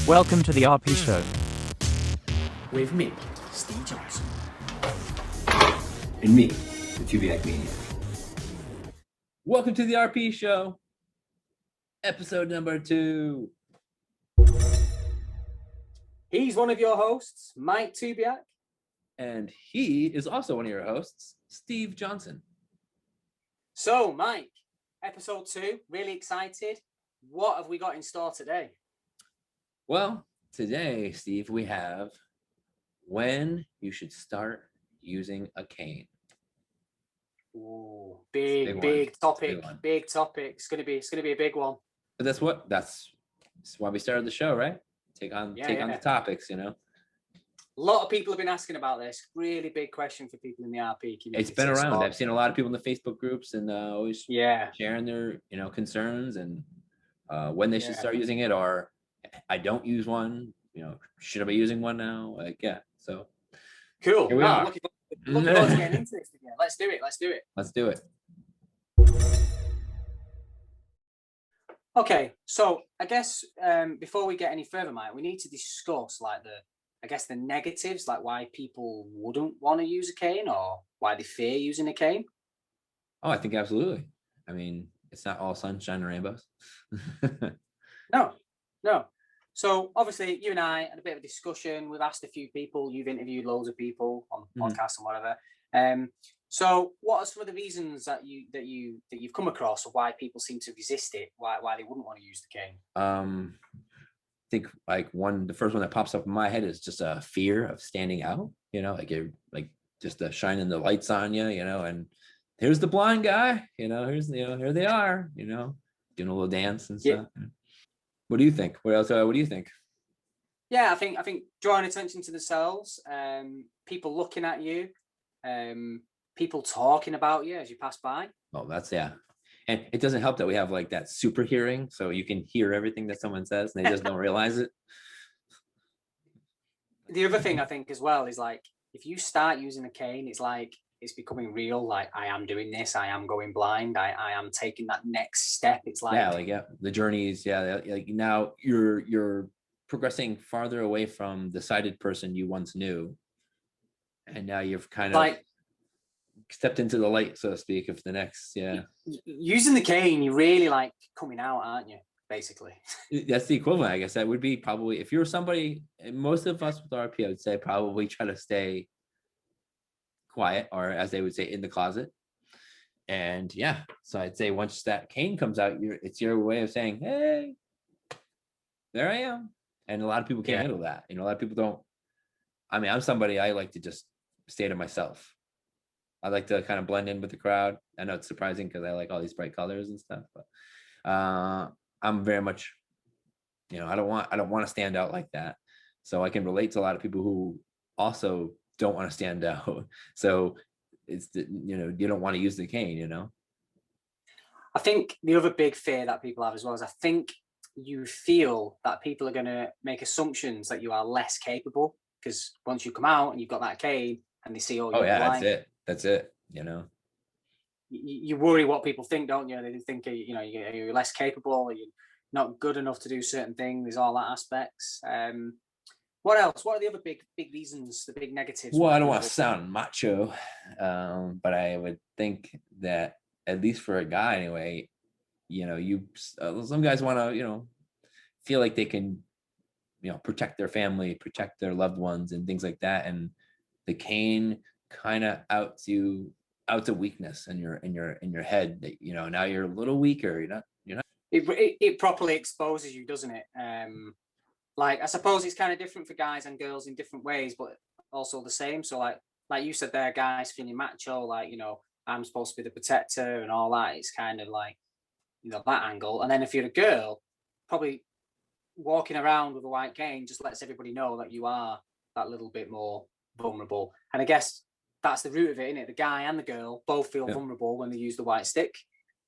Welcome to the RP Show. With me, Steve Johnson. And me, the Tubiac Maniac. Welcome to the RP Show, episode number 2. He's one of your hosts, Mike Tubiac. And he is also one of your hosts, Steve Johnson. So, Mike, episode 2, really excited. What have we got in store today? Well, today, Steve, we have when you should start using a cane. Ooh, Big big topic. Big one. Big topic. It's gonna be a big one. But that's why we started the show, right? Take on the topics, you know. A lot of people have been asking about this. Really big question for people in the RP community. It's been around. I've seen a lot of people in the Facebook groups and always sharing their concerns and when they should start using it, or I don't use one. Should I be using one now? So cool. Here we are. Looking forward to getting into this again. Let's do it. Okay, so I guess before we get any further, Mike, we need to discuss the negatives, like why people wouldn't want to use a cane or why they fear using a cane. Oh, I think absolutely. I mean, it's not all sunshine and rainbows. No. So obviously you and I had a bit of a discussion. We've asked a few people, you've interviewed loads of people on podcasts and whatever. So what are some of the reasons that you've come across of why people seem to resist it, why they wouldn't want to use the cane? I think the first one that pops up in my head is just a fear of standing out, just shining the lights on you, and here's the blind guy, here they are, doing a little dance and stuff. What do you think? What else? What do you think? Yeah, I think drawing attention to themselves, people looking at you, people talking about you as you pass by. Oh, and it doesn't help that we have that super hearing, so you can hear everything that someone says and they just don't realize it. The other thing I think as well is if you start using a cane, it's becoming real. I am doing this. I am going blind. I am taking that next step. It's the journey is now you're progressing farther away from the sighted person you once knew, and now you've kind of stepped into the light, so to speak, of the next. Using the cane, you're really coming out, aren't you? Basically, that's the equivalent. I guess that would be probably, if you're somebody, most of us with RP, I would say probably try to stay quiet, or as they would say, in the closet. And so I'd say once that cane comes out, it's your way of saying, hey, there I am. And a lot of people can't handle that. A lot of people don't. I mean, I'm somebody, I like to just stay to myself. I like to kind of blend in with the crowd. I know it's surprising because I like all these bright colors and stuff, but I'm very much, I don't want to stand out like that. So I can relate to a lot of people who also don't want to stand out. So it's you don't want to use the cane. I think the other big fear that people have as well is I think you feel that people are going to make assumptions that you are less capable, because once you come out and you've got that cane and they see you're blind, that's it. You worry what people think, don't you? They think you're less capable, or you're not good enough to do certain things. There's all that aspects. What else? What are the other big reasons, the big negatives? Well, I don't want to sound macho, but I would think that, at least for a guy anyway, some guys want to, feel like they can, protect their family, protect their loved ones and things like that. And the cane kind of outs a weakness in your head that, now you're a little weaker. You're not. It properly exposes you, doesn't it? I suppose it's kind of different for guys and girls in different ways, but also the same. So like you said there, guys feeling macho, I'm supposed to be the protector and all that. It's kind of that angle. And then if you're a girl, probably walking around with a white cane just lets everybody know that you are that little bit more vulnerable. And I guess that's the root of it, isn't it? The guy and the girl both feel vulnerable when they use the white stick.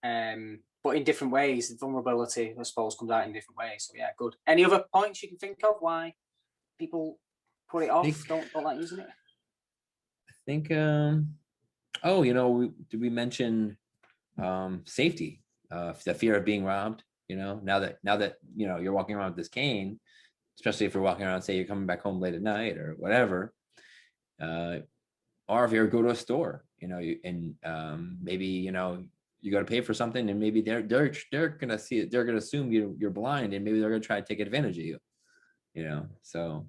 But in different ways. The vulnerability, I suppose, comes out in different ways. So good. Any other points you can think of why people put it off, don't like using it? I think did we mention safety, the fear of being robbed? Now that you're walking around with this cane, especially if you're walking around, say you're coming back home late at night or whatever, or if you go to a store, maybe you got to pay for something, and maybe they're gonna see it, they're gonna assume you're blind, and maybe they're gonna try to take advantage of you. So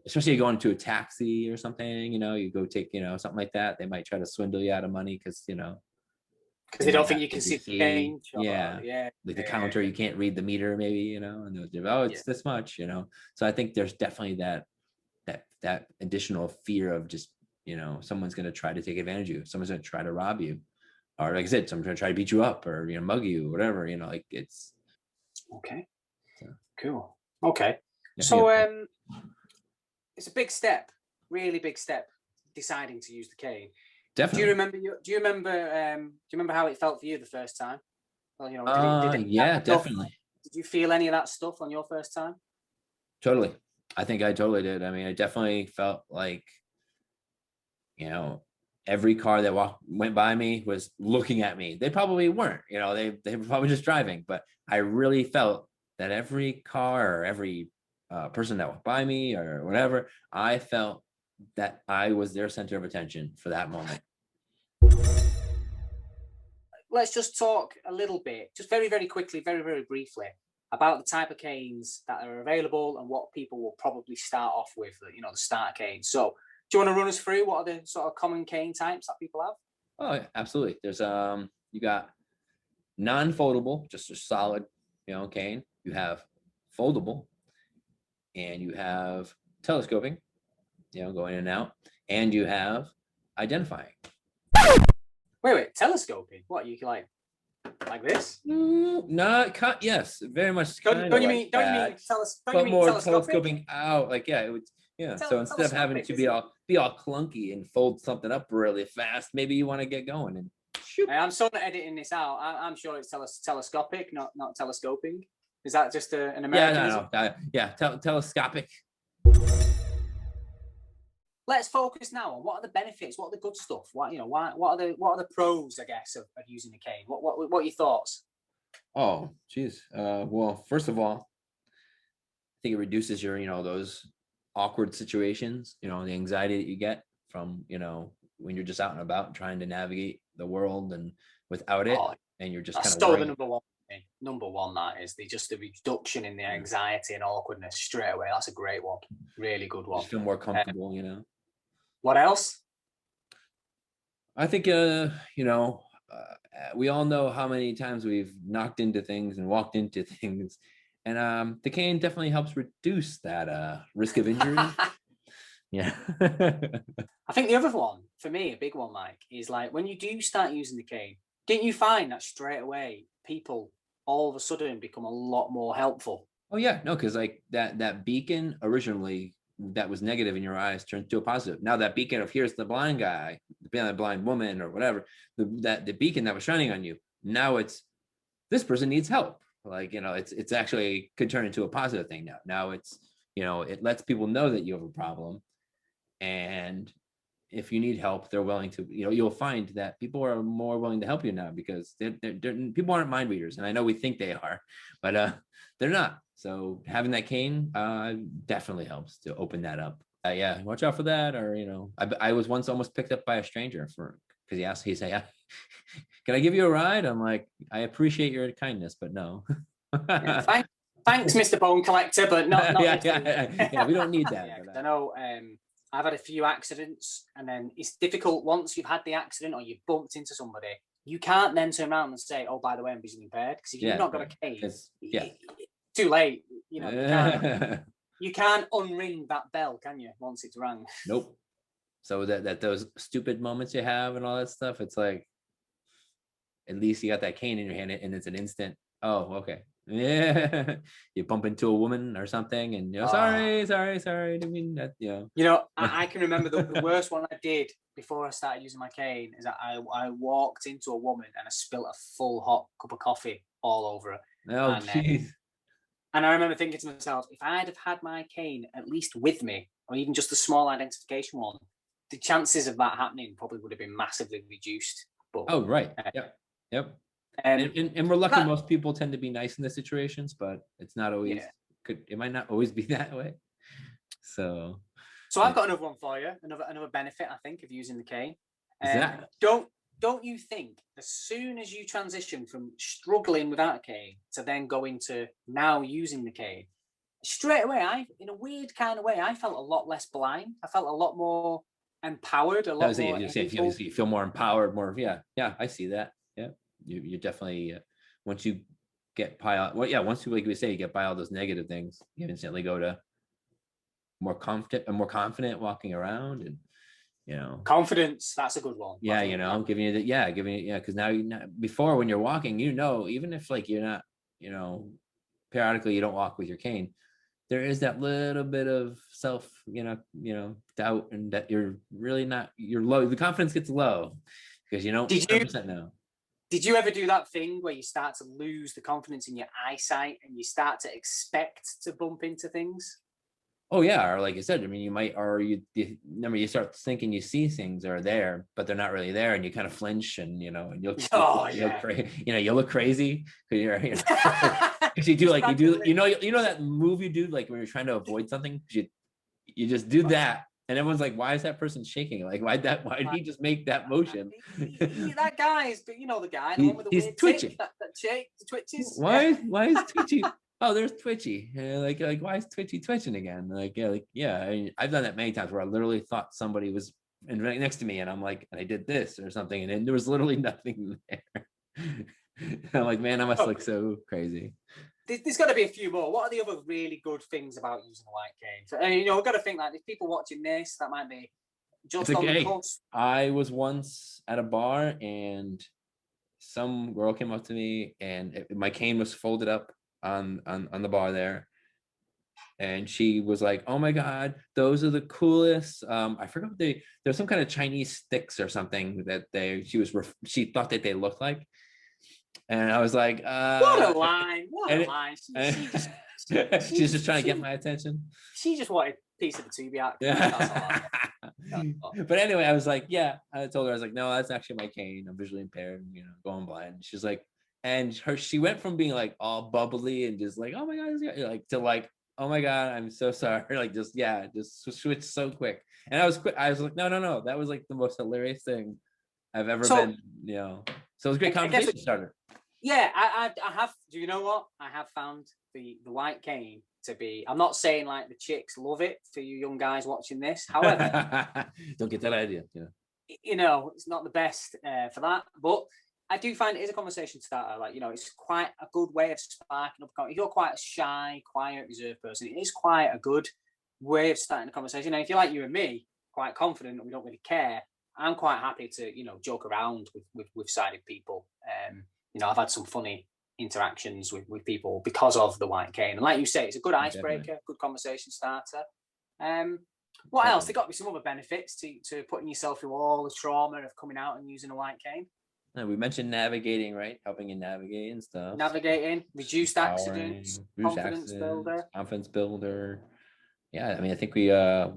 especially going to a taxi or something, you go take, something like that, they might try to swindle you out of money because they don't think you can see the change. Yeah. Like the counter, you can't read the meter, maybe, and they'll, it's this much, So I think there's definitely that additional fear of just, someone's going to try to take advantage of you. Someone's going to try to rob you, or like I said, someone's going to try to beat you up or, mug you, whatever, like it's. Okay. So. Cool. Okay. So it's a big step, really big step, deciding to use the cane. Definitely. Do you remember how it felt for you the first time? Well, definitely. Did you feel any of that stuff on your first time? Totally. I think I totally did. I mean, I definitely felt like, every car that went by me was looking at me. They probably weren't, they were probably just driving, but I really felt that every car or every person that walked by me or whatever, I felt that I was their center of attention for that moment. Let's just talk a little bit, just very, very quickly, very, very briefly, about the type of canes that are available and what people will probably start off with, the starter cane. So do you want to run us through what are the sort of common cane types that people have? Oh, yeah, absolutely. There's you got non-foldable, just a solid, cane. You have foldable, and you have telescoping, going in and out, and you have identifying. Wait, telescoping? What, you can like this? Yes, very much. Don't you mean telescoping out? Like, yeah, it would. Yeah. So instead of having to be all clunky and fold something up really fast, maybe you want to get going and shoot. I'm sort of editing this out. I'm sure it's telescopic, not telescoping. Is that just an American? Yeah, telescopic. Let's focus now on what are the benefits, what are the good stuff, what are the pros, I guess, of using a cane. What are your thoughts? Oh, geez. Well, first of all, I think it reduces your, those awkward situations, the anxiety that you get from, when you're just out and about trying to navigate the world and without it, and you're just kind of the number one that is the reduction in the anxiety and awkwardness straight away. That's a great one, really good one. Just feel more comfortable, What else? I think we all know how many times we've knocked into things and walked into things, and the cane definitely helps reduce that risk of injury. Yeah. I think the other one for me, a big one, Mike, is like when you do start using the cane, didn't you find that straight away people all of a sudden become a lot more helpful? Oh yeah, no, because like that beacon originally that was negative in your eyes turned to a positive. Now that beacon of here's the blind guy, the blind woman or whatever, the beacon that was shining on you, now it's this person needs help. Like, it's actually could turn into a positive thing now. Now it's, it lets people know that you have a problem. And if you need help, they're willing to, you'll find that people are more willing to help you now because people aren't mind readers. And I know we think they are, but they're not. So having that cane definitely helps to open that up. Yeah, watch out for that. Or, I was once almost picked up by a stranger because he said, can I give you a ride? I'm like, I appreciate your kindness, but no. Thanks, Mr. Bone Collector, but not yeah, we don't need that. I know I've had a few accidents, and then it's difficult once you've had the accident or you've bumped into somebody. You can't then turn around and say, oh, by the way, I'm visually impaired. Because if you've not got a cane, too late. You can't unring that bell, can you, once it's rang? Nope. So that those stupid moments you have and all that stuff, it's like, at least you got that cane in your hand and it's an instant, oh, okay. Yeah. You bump into a woman or something and sorry. I mean that, I can remember the worst one I did before I started using my cane is that I walked into a woman and I spilt a full hot cup of coffee all over her. Oh, jeez. And I remember thinking to myself, if I'd have had my cane at least with me, or even just a small identification one, the chances of that happening probably would have been massively reduced. But, oh, right. Yep. And we're lucky most people tend to be nice in the situations, but it's not always it might not always be that way. So I've got another one for you. Another benefit, I think, of using the cane. Don't you think as soon as you transition from struggling without a cane to then going to now using the cane, straight away, in a weird kind of way, I felt a lot less blind. I felt a lot more empowered, a lot more. You feel more empowered, more. Yeah, I see that. Yeah, you definitely once you get by all, once you, like we say, you get by all those negative things, you instantly go to more confident walking around, and confidence. That's a good one. Yeah, I'm giving you because now before, when you're walking, even if like you're not, periodically you don't walk with your cane, there is that little bit of self, doubt, and that you're really not, you're low. The confidence gets low because you don't 100% know. Did you ever do that thing where you start to lose the confidence in your eyesight and you start to expect to bump into things? Oh yeah, or like I said, I mean, you might, or you start thinking you see things that are there, but they're not really there, and you kind of flinch, and you look crazy because because you do that move you do, like when you're trying to avoid something, you just do that, and everyone's like, why is that person shaking? Like, why did he just make that motion? That guy is, the guy, the one with the he's weird twitching. Tick, that shake, the twitches. Why is twitchy? Oh, there's Twitchy. Like why is Twitchy twitching again? I mean, I've done that many times where I literally thought somebody was right next to me, and I'm like, I did this or something, and then there was literally nothing there. I'm like, man, I must look so crazy. There's got to be a few more. What are the other really good things about using a white cane? So, and we've got to think like, if people watching this, that might be just on the cusp. I was once at a bar, and some girl came up to me, and my cane was folded up on the bar there, and she was like, oh my god, those are the coolest. I forgot there's some kind of Chinese sticks or something that she thought that they looked like, and I was like, what a line. She's just trying to get my attention. She just wanted a piece of the tubia out. But anyway, I was like, I told her, I was like, no, that's actually my cane, I'm visually impaired, going blind. She's like, and she went from being like all bubbly and just like, oh my god, like, to like, oh my god, I'm so sorry, like just switch so quick. And I was like, no, that was like the most hilarious thing I've ever been, so it was a great conversation starter. Yeah, I have. Do you know what? I have found the white cane to be, I'm not saying like the chicks love it for you young guys watching this, however, don't get that idea, it's not the best for that, but I do find it is a conversation starter. Like, it's quite a good way of sparking up. If you're quite a shy, quiet, reserved person, it is quite a good way of starting a conversation. And if you're like you and me, quite confident and we don't really care, I'm quite happy to, joke around with sighted people. I've had some funny interactions with people because of the white cane. And like you say, it's a good icebreaker, good conversation starter. What else? There got to be some other benefits to putting yourself through all the trauma of coming out and using a white cane. We mentioned navigating, right? Helping you navigate and stuff. Navigating, reduced accidents, confidence builder. Yeah, I mean, I think we. I've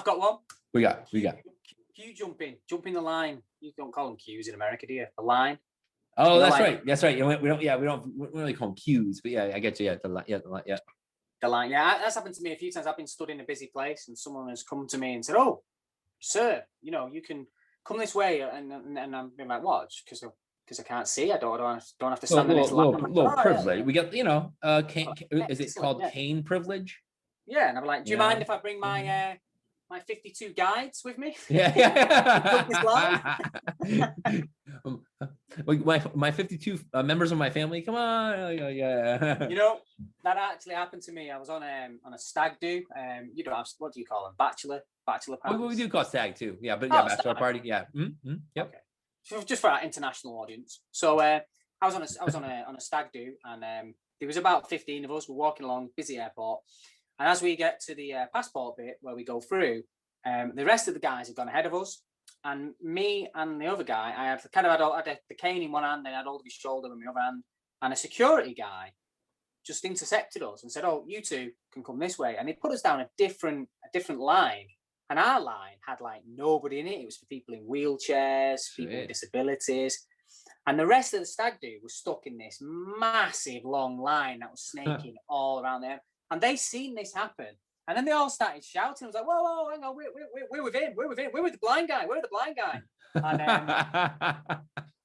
got one. We got. Queue jumping the line. You don't call them queues in America, do you? The line. Oh, that's right. That's right. We don't really call them queues, but yeah, I get you. Yeah, the line. The line. Yeah, that's happened to me a few times. I've been stood in a busy place, and someone has come to me and said, "Oh, sir, you can come this way," and I'm being like, "What?" Because I can't see. I don't have to stand in this line. Little privilege. We got is it called cane privilege? Yeah, and I'm like, "Do you mind if I bring my 52 guides with me?" Yeah. my 52 members of my family. Come on, yeah. That actually happened to me. I was on a stag do. You don't have, what do you call them? Bachelor parties. We do call stag too. Yeah, but bachelor party. Yeah. Mm-hmm. Yep. Okay. So just for our international audience. So I was on a stag do, and there was about 15 of us. We're walking along busy airport, and as we get to the passport bit where we go through, the rest of the guys have gone ahead of us, and me and the other guy, I had the cane in one hand, and I had hold of his shoulder in my other hand, and a security guy just intercepted us and said, "Oh, you two can come this way," and he put us down a different line, and our line had like nobody in it. It was for people in wheelchairs, people with disabilities, and the rest of the stag do was stuck in this massive long line that was snaking all around there. and they seen this happen. And then they all started shouting. I was like, whoa, hang on, we're with him. We're with the blind guy. We're the blind guy.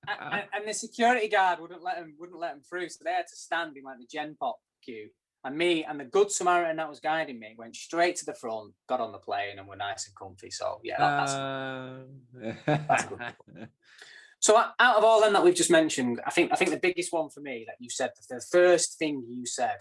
And the security guard wouldn't let him through. So they had to stand in like the Gen Pop queue. And me and the good Samaritan that was guiding me went straight to the front, got on the plane, and were nice and comfy. So yeah, that's good. So out of all them that we've just mentioned, I think the biggest one for me that you said, the first thing you said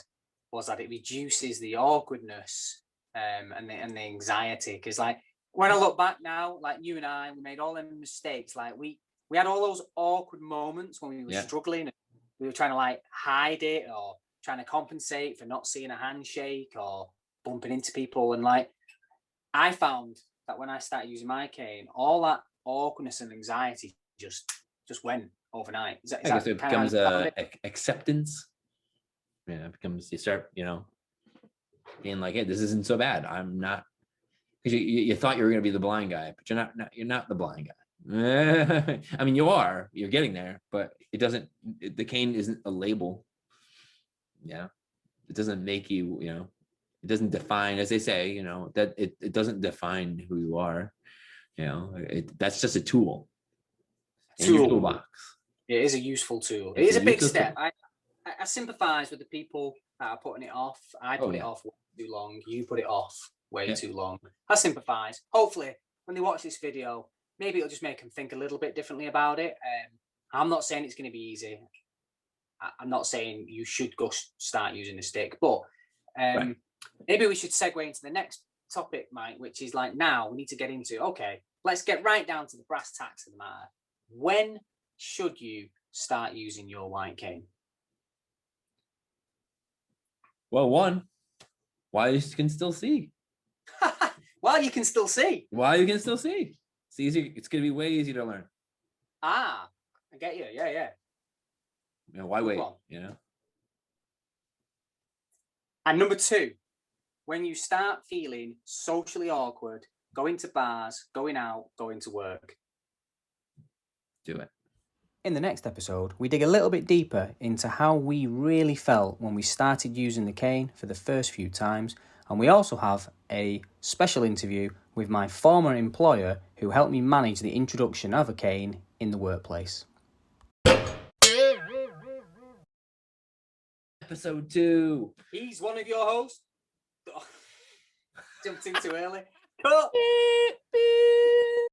was that it reduces the awkwardness and the anxiety. Because like when I look back now, like you and I, we made all them mistakes. Like we had all those awkward moments when we were struggling. And we were trying to like hide it or trying to compensate for not seeing a handshake or bumping into people. And like I found that when I started using my cane, all that awkwardness and anxiety just went overnight. I guess it becomes acceptance. Yeah, it becomes, you start, being like, hey, this isn't so bad. I'm not, because you thought you were going to be the blind guy, but you're not the blind guy. I mean, you're getting there, but the cane isn't a label. Yeah. It doesn't make you, it doesn't define, as they say, that it doesn't define who you are. That's just a tool. In your toolbox. It is a useful tool. It is a big step. I sympathize with the people that are putting it off. I put it off way too long. You put it off way too long. I sympathize. Hopefully, when they watch this video, maybe it'll just make them think a little bit differently about it. I'm not saying it's going to be easy. I'm not saying you should go start using the stick, but maybe we should segue into the next topic, Mike, which is like now we need to get into, okay, let's get right down to the brass tacks of the matter. When should you start using your white cane? Well, one, while you can still see. While you can still see. While you can still see. It's easy. It's going to be way easier to learn. I get you. Yeah. Why wait? And number two, when you start feeling socially awkward, going to bars, going out, going to work. Do it. In the next episode, we dig a little bit deeper into how we really felt when we started using the cane for the first few times, and we also have a special interview with my former employer who helped me manage the introduction of a cane in the workplace. Episode 2. He's one of your hosts. Jumped in too early. Cut.